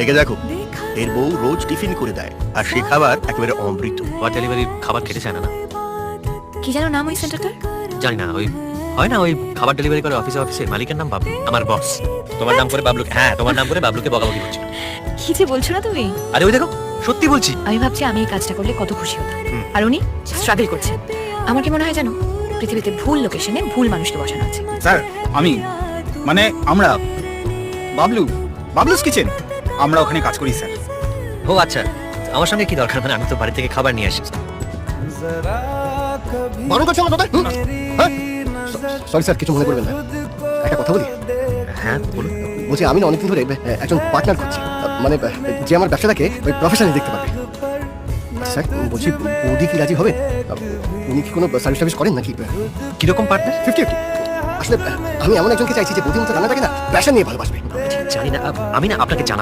একে দেখো, এর বউ রোজ টিফিন করে দেয় আর সে খাবার একেবারে অমৃত। ওর ডেলিভারির খাবার খেতে চায় না না? কি জানো নাম ওই সেন্টারটার? জানি না, ওই হয় না ওই খাবার ডেলিভারি করে অফিসে অফিসে, মালিকের নাম বাবলু, আমার বস। তোমার নাম করে বাবলুকে, হ্যাঁ তোমার নাম করে বাবলুকে বকাবকি করছে। কি যে বলছো না তুমি? আরে ওই দেখো, সত্যি বলছি। আমি ভাবছি আমি এই কাজটা করলে কত খুশি হতাম, আর উনি স্ট্রাগল করছেন। আমার কি মনে হয় জানো, পৃথিবীতে ভুল লোকেশনে ভুল মানুষকে বসানো আছে। স্যার আমরা বাবলুস কিচেন, আমরা ওখানে কাজ করি স্যার। ও আচ্ছা, আমার সঙ্গে কি দরকার? মানে আমি তো বাড়ি থেকে খাবার নিয়ে আসি। বারণ করছো আমার কথা? সরি স্যার, কিছু মনে করবেন না। একটা কথা বলি? হ্যাঁ বলুন। বলছি আমি না অনেকদিন ধরে একজন পার্টনার খুঁজছি, মানে যে আমার ব্যবসাটাকে ওই প্রফেশনালি দেখতে পারবে। স্যার বলছি, বৌদি কি রাজি হবে? উনি কি কোনো সার্ভিস করেন নাকি? কিরকম পার্টনার? 50-50। আসলে আমি এমন একজনকে চাইছি যে বৌদির মতো রান্নাটাকে না প্যাশন নিয়ে ভালোবাসবে। জানি না, আমি না আপনাকে জানাবো।